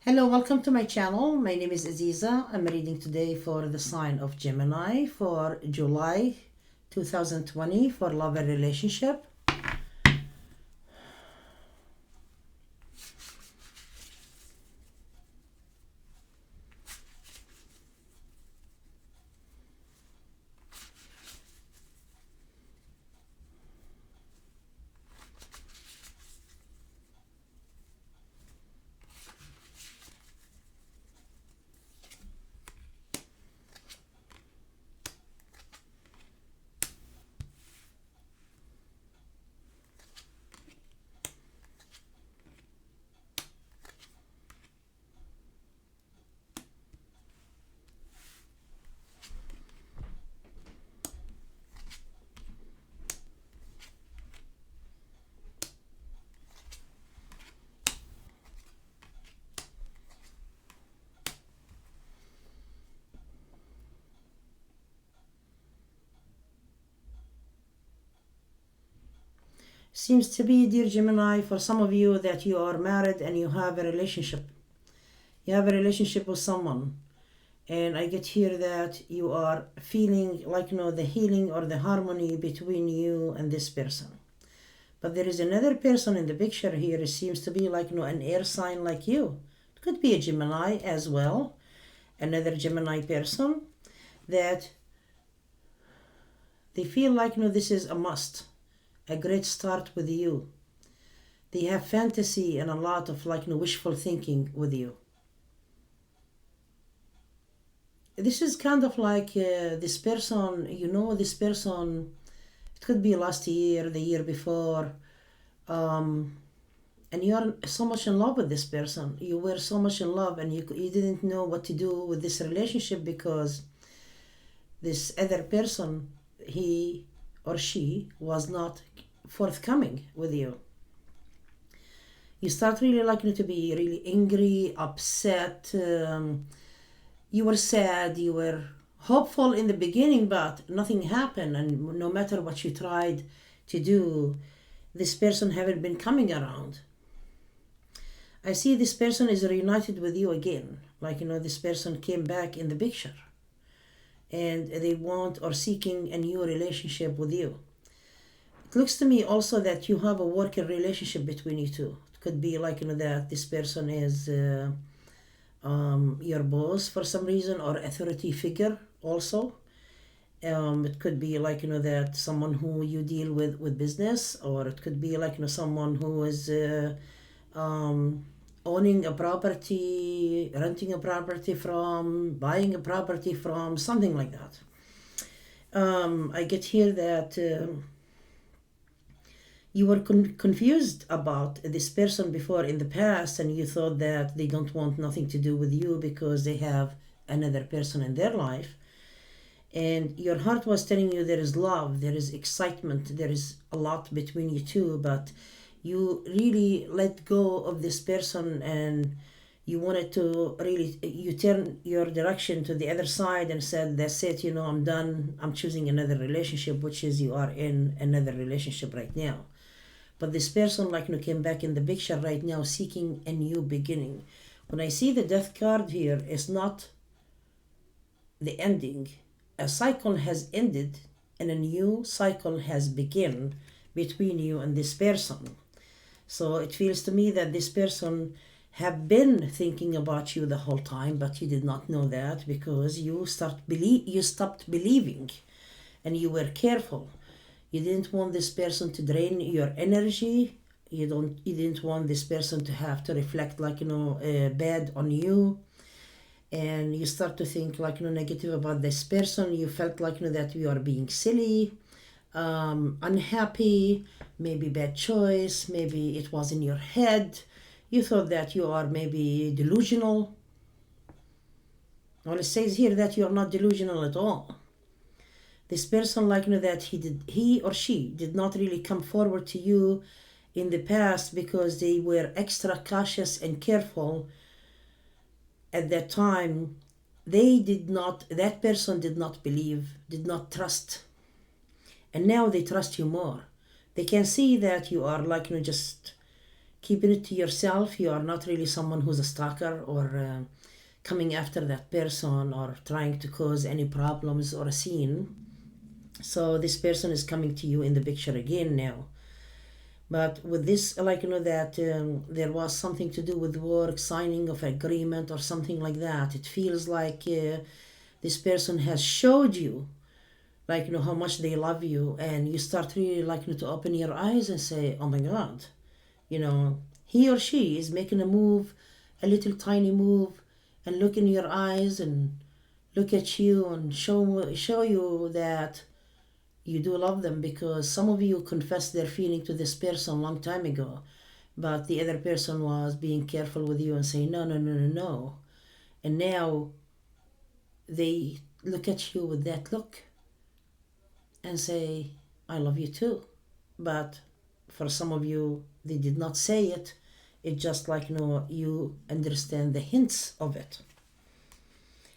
Hello, welcome to my channel. My name is Aziza. I'm reading today for the sign of Gemini for July 2020 for love and relationship. Seems to be, dear Gemini, for some of you that you are married and you have a relationship. You have a relationship with someone. And I get here that you are feeling like, the healing or the harmony between you and this person. But there is another person in the picture here. It seems to be like, an air sign like you. It could be a Gemini as well. Another Gemini person that they feel like, this is a must. A great start with you. They have fantasy and a lot of wishful thinking with you. This is kind of like this person, this person, it could be last year, the year before, and you are so much in love with this person. You were so much in love and you didn't know what to do with this relationship because this other person, he or she, was not forthcoming with you. You start really to be really angry, upset. You were sad, you were hopeful in the beginning, but nothing happened. And no matter what you tried to do, this person haven't been coming around. I see this person is reunited with you again. This person came back in the picture. And they want or seeking a new relationship with you. It looks to me also that you have a working relationship between you two. It could be that this person is your boss for some reason or authority figure also. It could be that someone who you deal with business, or it could be someone who is owning a property, renting a property from, buying a property from, something like that. I get here that you were confused about this person before in the past, and you thought that they don't want nothing to do with you because they have another person in their life. And your heart was telling you there is love, there is excitement, there is a lot between you two, but you really let go of this person and you wanted to really, you turn your direction to the other side and said, that's it, I'm done. I'm choosing another relationship, which is you are in another relationship right now. But this person came back in the picture right now seeking a new beginning. When I see the death card here, it's not the ending. A cycle has ended and a new cycle has begun between you and this person. So it feels to me that this person have been thinking about you the whole time, but you did not know that because you stopped believing and you were careful. You didn't want this person to drain your energy. You didn't want this person to have to reflect bad on you. And you start to think negative about this person. You felt that you are being silly, unhappy, maybe bad choice, maybe it was in your head. You thought that you are maybe delusional. Well, it says here that you are not delusional at all. This person that he or she did not really come forward to you in the past because they were extra cautious and careful at that time. That person did not believe, did not trust. And now they trust you more. They can see that you are just keeping it to yourself. You are not really someone who's a stalker or coming after that person or trying to cause any problems or a scene. So this person is coming to you in the picture again now. But with this, that there was something to do with work, signing of agreement or something like that. It feels like this person has showed you, how much they love you, and you start really to open your eyes and say, oh my God, he or she is making a move, a little tiny move, and look in your eyes and look at you and show you that you do love them, because some of you confessed their feeling to this person a long time ago, but the other person was being careful with you and saying no, no, no, no, no. And now they look at you with that look and say, I love you too. But for some of you, they did not say it. It's just you understand the hints of it.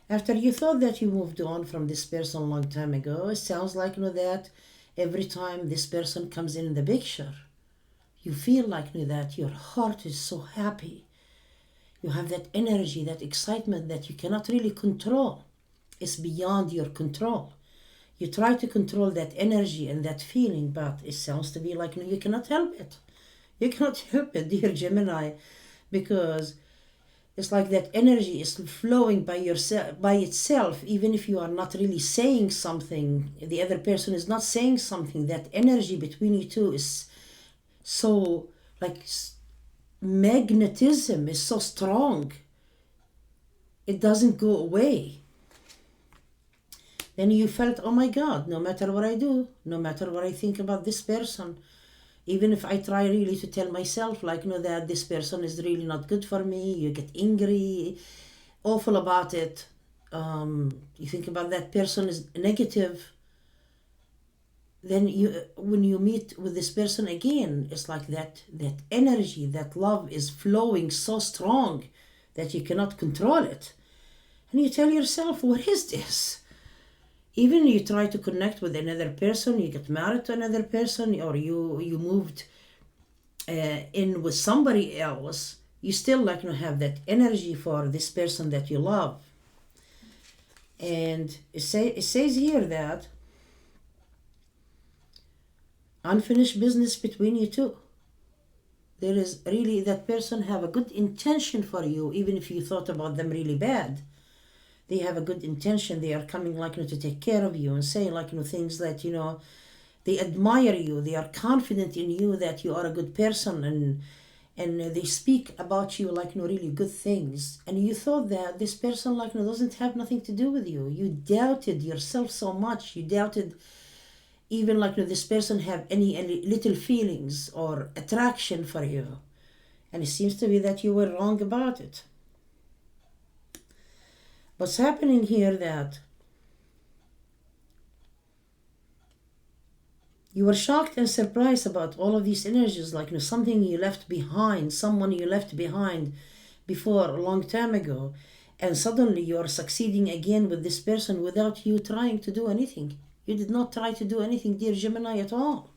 After you thought that you moved on from this person a long time ago, it sounds that every time this person comes in the picture, you feel that your heart is so happy. You have that energy, that excitement that you cannot really control. It's beyond your control. You try to control that energy and that feeling, but it sounds to be you cannot help it. You cannot help it, dear Gemini, because it's like that energy is flowing by itself, even if you are not really saying something. The other person is not saying something. That energy between you two is so magnetism is so strong. It doesn't go away. Then you felt, oh my God, no matter what I do, no matter what I think about this person, even if I try really to tell myself that this person is really not good for me, you get angry, awful about it. You think about that person is negative. Then when you meet with this person again, it's like that energy, that love is flowing so strong that you cannot control it. And you tell yourself, what is this? Even you try to connect with another person, you get married to another person, or you moved in with somebody else, you still have that energy for this person that you love. And it says here that unfinished business between you two. There is really, that person have a good intention for you, even if you thought about them really bad. They have a good intention. They are coming to take care of you and saying things that they admire you. They are confident in you that you are a good person, and they speak about you really good things. And you thought that this person doesn't have nothing to do with you. You doubted yourself so much. You doubted even this person have any little feelings or attraction for you. And it seems to be that you were wrong about it. What's happening here that you were shocked and surprised about all of these energies, something you left behind, someone you left behind before a long time ago, and suddenly you are succeeding again with this person without you trying to do anything. You did not try to do anything, dear Gemini, at all.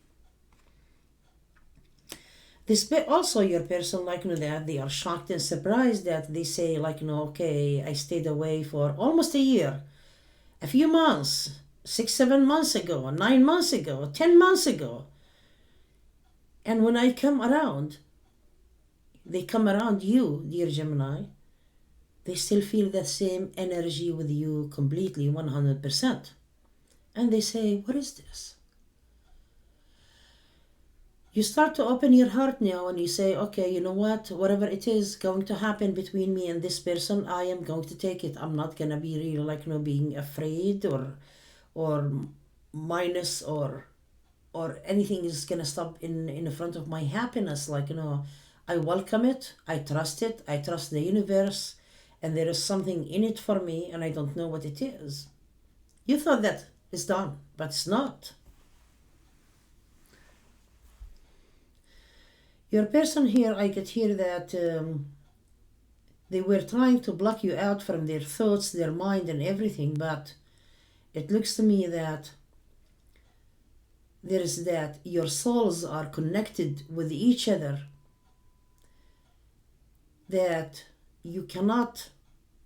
This also your person that they are shocked and surprised that they say okay, I stayed away for almost a year, a few months, 6-7 months ago, 9 months ago, 10 months ago, and when I come around, they come around you, dear Gemini, they still feel that same energy with you completely, 100%. And they say, what is this? You start to open your heart now and you say, okay, you know what? Whatever it is going to happen between me and this person, I am going to take it. I'm not going to be really being afraid or minus or anything is going to stop in front of my happiness. I welcome it. I trust it. I trust the universe. And there is something in it for me and I don't know what it is. You thought that it's done, but it's not. Your person here, I get here that they were trying to block you out from their thoughts, their mind and everything, but it looks to me that there is that your souls are connected with each other that you cannot,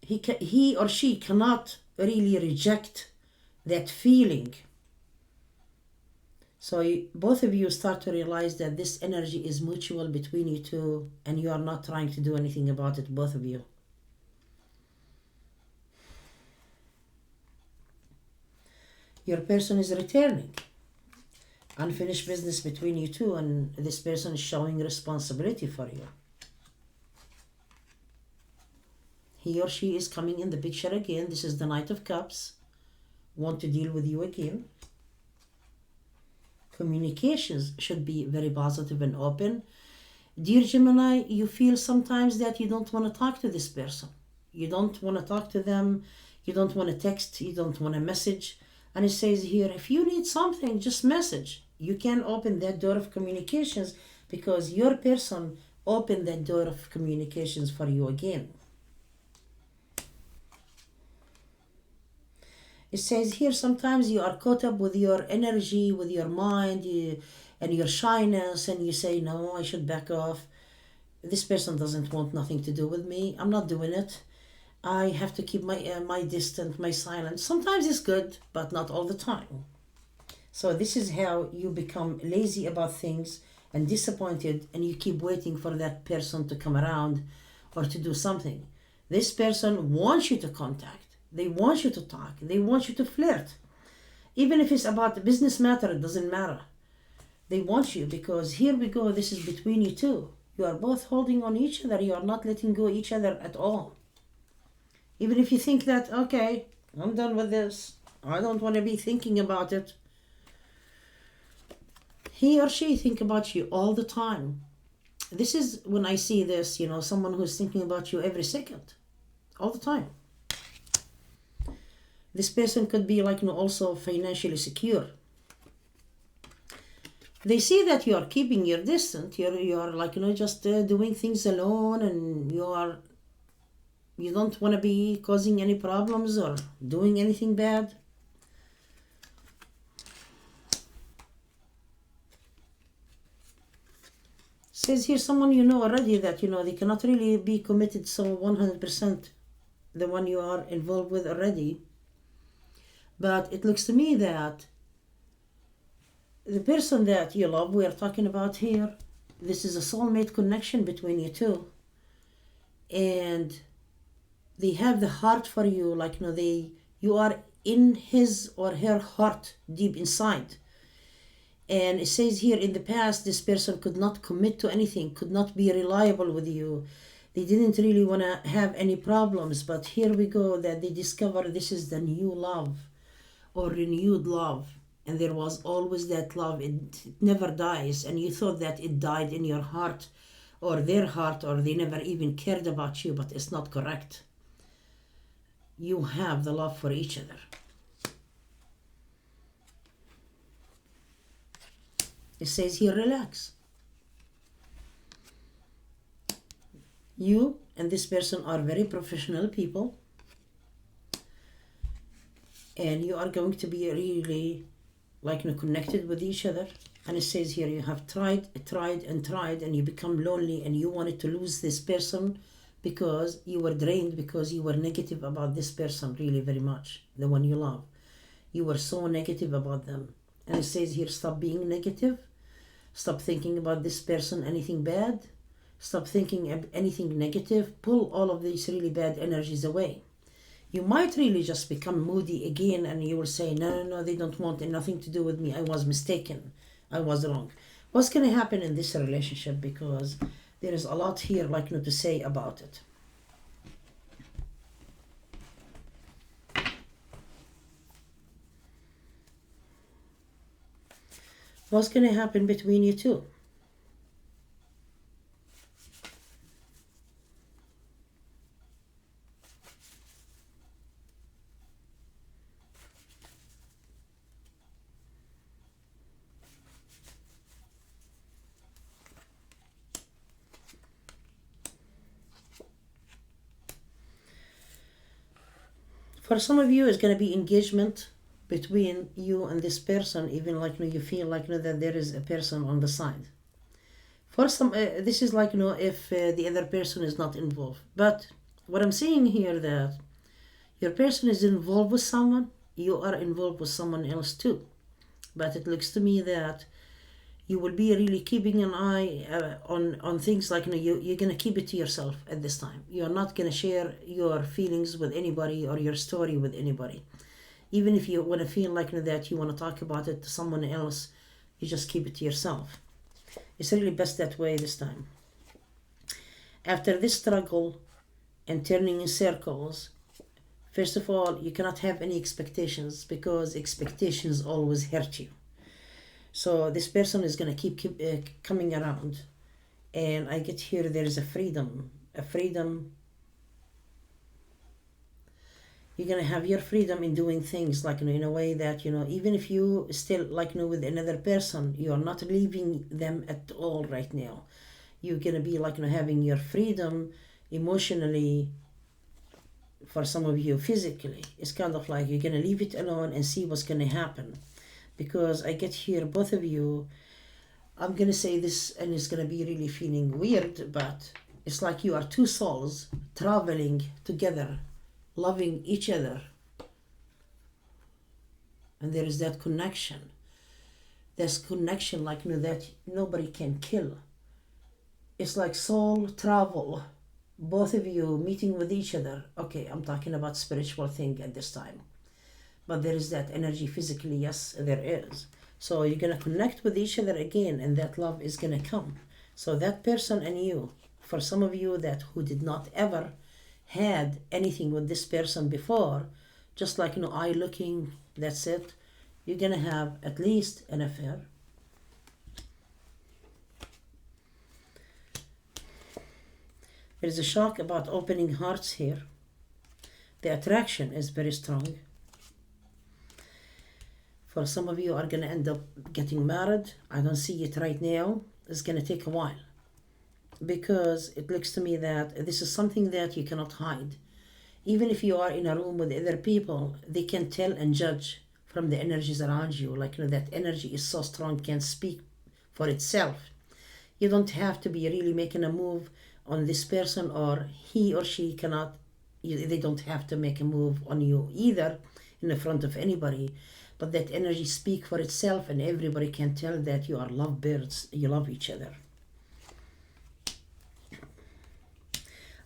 he or she cannot really reject that feeling. So both of you start to realize that this energy is mutual between you two, and you are not trying to do anything about it, both of you. Your person is returning. Unfinished business between you two, and this person is showing responsibility for you. He or she is coming in the picture again. This is the Knight of Cups. Want to deal with you again. Communications should be very positive and open. Dear Gemini, you feel sometimes that you don't want to talk to this person. You don't want to talk to them. You don't want to text. You don't want to message. And it says here, if you need something, just message. You can open that door of communications because your person opened that door of communications for you again. It says here, sometimes you are caught up with your energy, with your mind, and your shyness, and you say, no, I should back off. This person doesn't want nothing to do with me. I'm not doing it. I have to keep my distance, my silence. Sometimes it's good, but not all the time. So this is how you become lazy about things and disappointed, and you keep waiting for that person to come around or to do something. This person wants you to contact. They want you to talk. They want you to flirt. Even if it's about the business matter, it doesn't matter. They want you because here we go, this is between you two. You are both holding on each other. You are not letting go of each other at all. Even if you think that, okay, I'm done with this. I don't want to be thinking about it. He or she think about you all the time. This is when I see this, someone who's thinking about you every second, all the time. This person could be also financially secure. They see that you are keeping your distance. You are just doing things alone, and you don't want to be causing any problems or doing anything bad. Says here someone you know already that they cannot really be committed so 100%, the one you are involved with already. But it looks to me that the person that you love, we are talking about here, this is a soulmate connection between you two. And they have the heart for you, you are in his or her heart deep inside. And it says here, in the past, this person could not commit to anything, could not be reliable with you. They didn't really want to have any problems. But here we go, that they discover this is the new love or renewed love. And there was always that love. It never dies. And you thought that it died in your heart or their heart, or they never even cared about you. But it's not correct. You have the love for each other. It says here, relax. You and this person are very professional people. And you are going to be really connected with each other. And it says here, you have tried, and you become lonely, and you wanted to lose this person because you were drained, because you were negative about this person really very much, the one you love. You were so negative about them. And it says here, stop being negative. Stop thinking about this person anything bad. Stop thinking anything negative. Pull all of these really bad energies away. You might really just become moody again, and you will say, no, they don't want nothing to do with me. I was mistaken. I was wrong. What's going to happen in this relationship? Because there is a lot here to say about it. What's going to happen between you two? For some of you, it's going to be engagement between you and this person, even you feel that there is a person on the side. For some, this is like, if the other person is not involved. But what I'm saying here, that your person is involved with someone, you are involved with someone else too. But it looks to me that you will be really keeping an eye on things like, you're going to keep it to yourself at this time. You're not going to share your feelings with anybody or your story with anybody. Even if you want to feel like, that you want to talk about it to someone else, you just keep it to yourself. It's really best that way this time. After this struggle and turning in circles, first of all, you cannot have any expectations, because expectations always hurt you. So this person is going to keep coming around. And I get here, there is a freedom. You're going to have your freedom in doing things like, in a way that, even if you still like, with another person, you are not leaving them at all right now. You're going to be like, having your freedom emotionally. For some of you, physically, it's kind of like you're going to leave it alone and see what's going to happen. Because I get here, both of you, I'm going to say this and it's going to be really feeling weird, but it's like you are two souls traveling together, loving each other. And there is that connection. There's connection like, that nobody can kill. It's like soul travel. Both of you meeting with each other. Okay, I'm talking about spiritual thing at this time. But there is that energy physically, yes, there is. So you're going to connect with each other again, and that love is going to come. So that person and you, for some of you that who did not ever had anything with this person before, just like, eye looking, that's it. You're going to have at least an affair. There is a shock about opening hearts here. The attraction is very strong. For some of you are going to end up getting married. I don't see it right now. It's going to take a while. Because it looks to me that this is something that you cannot hide. Even if you are in a room with other people, they can tell and judge from the energies around you. Like, that energy is so strong, can speak for itself. You don't have to be really making a move on this person, or he or she cannot, they don't have to make a move on you either in the front of anybody. But that energy speaks for itself, and everybody can tell that you are lovebirds, you love each other.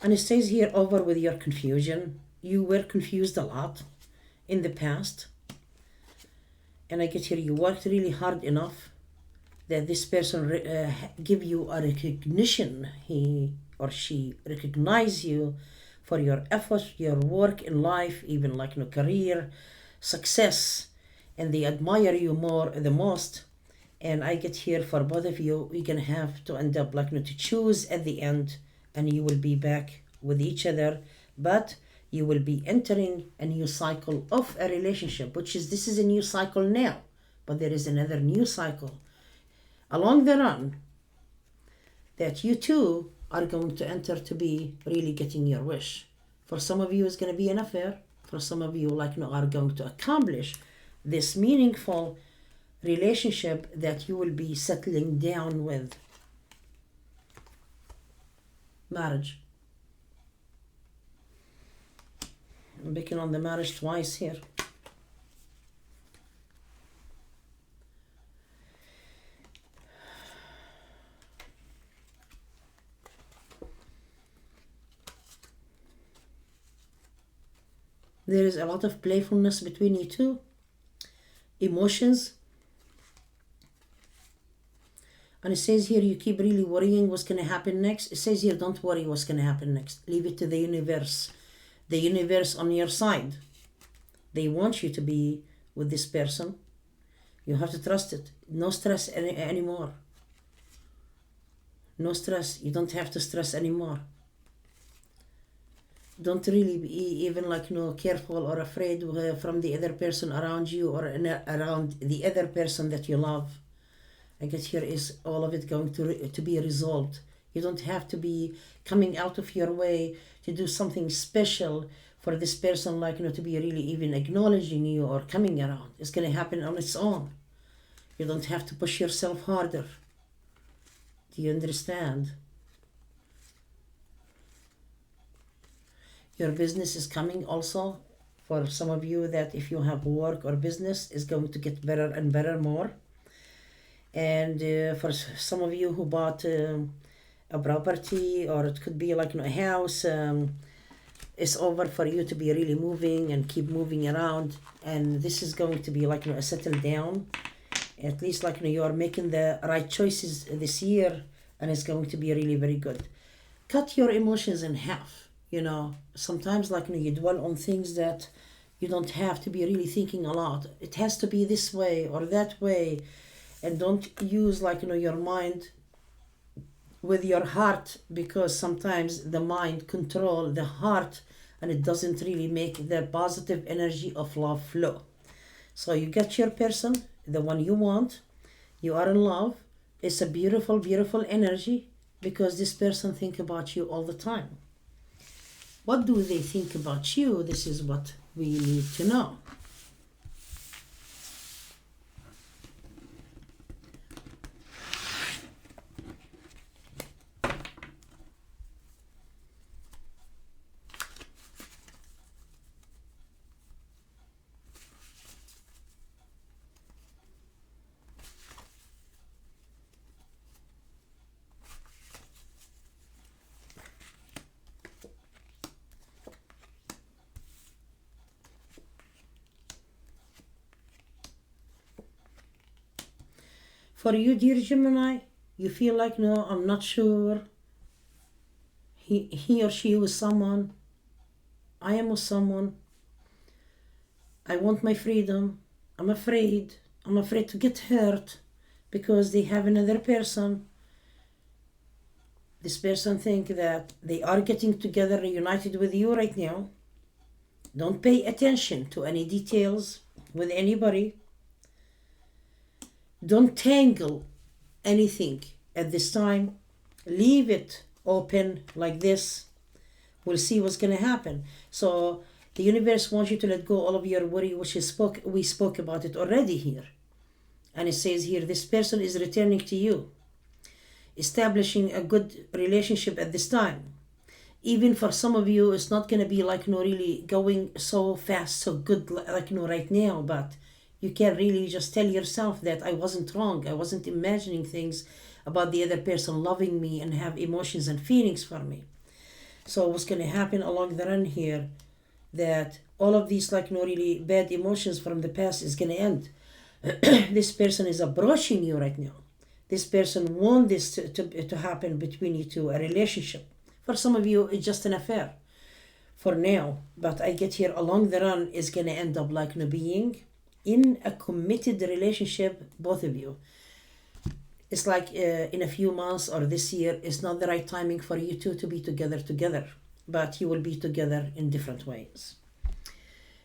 And it stays here, over with your confusion. You were confused a lot in the past. And I get here, you worked really hard enough that this person give you a recognition. He or she recognize you for your effort, your work in life, even like, career, success. And they admire you more, the most. And I get here, for both of you, you're going to have to end up like, to choose at the end, and you will be back with each other. But you will be entering a new cycle of a relationship, which is, this is a new cycle now. But there is another new cycle along the run that you two are going to enter, to be really getting your wish. For some of you, it's going to be an affair. For some of you, like, are going to accomplish this meaningful relationship that you will be settling down with. Marriage. I'm picking on the marriage twice here. There is a lot of playfulness between you two. Emotions. And it says here, you keep really worrying what's going to happen next. It says here, don't worry what's going to happen next. Leave it to the universe. The universe on your side. They want you to be with this person. You have to trust it. No stress anymore. No stress. You don't have to stress anymore. Don't really be even like, careful or afraid from the other person around you, or around the other person that you love. I guess here is all of it going to be resolved. You don't have to be coming out of your way to do something special for this person, like, to be really even acknowledging you or coming around. It's going to happen on its own. You don't have to push yourself harder. Do you understand? Your business is coming also. For some of you, that if you have work or business, is going to get better and better more. And for some of you who bought a property, or it could be like a house, it's over for you to be really moving and keep moving around. And this is going to be like a settle down. At least like you are making the right choices this year, and it's going to be really very good. Cut your emotions in half. Sometimes like you dwell on things that you don't have to be really thinking a lot. It has to be this way or that way, and don't use like your mind with your heart, because sometimes the mind control the heart, and it doesn't really make the positive energy of love flow. So you get your person, the one you want, you are in love. It's a beautiful, beautiful energy, because this person think about you all the time. What do they think about you? This is what we need to know. For you, dear Gemini, you feel like, no, I'm not sure. He or she with someone. I am with someone. I want my freedom. I'm afraid. I'm afraid to get hurt because they have another person. This person think that they are getting together, reunited with you right now. Don't pay attention to any details with anybody. Don't tangle anything at this time. Leave it open like this. We'll see what's going to happen. So the universe wants you to let go all of your worry, which we spoke about it already here. And it says here, this person is returning to you, establishing a good relationship at this time. Even for some of you, it's not going to be like really going so fast, so good like right now, but you can really just tell yourself that I wasn't wrong. I wasn't imagining things about the other person loving me and have emotions and feelings for me. So what's going to happen along the run here, that all of these really bad emotions from the past is going to end. This person is approaching you right now. This person wants this to happen between you two, a relationship. For some of you, it's just an affair for now. But I get here along the run is going to end up being in a committed relationship, both of you. It's like in a few months or this year, it's not the right timing for you two to be together, but you will be together in different ways.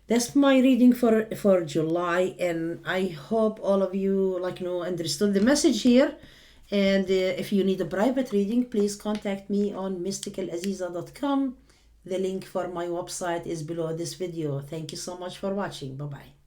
That's my reading for July, and I hope all of you understood the message here. And if you need a private reading, please contact me on mysticalaziza.com. The link for my website is below this video. Thank you so much for watching. Bye-bye.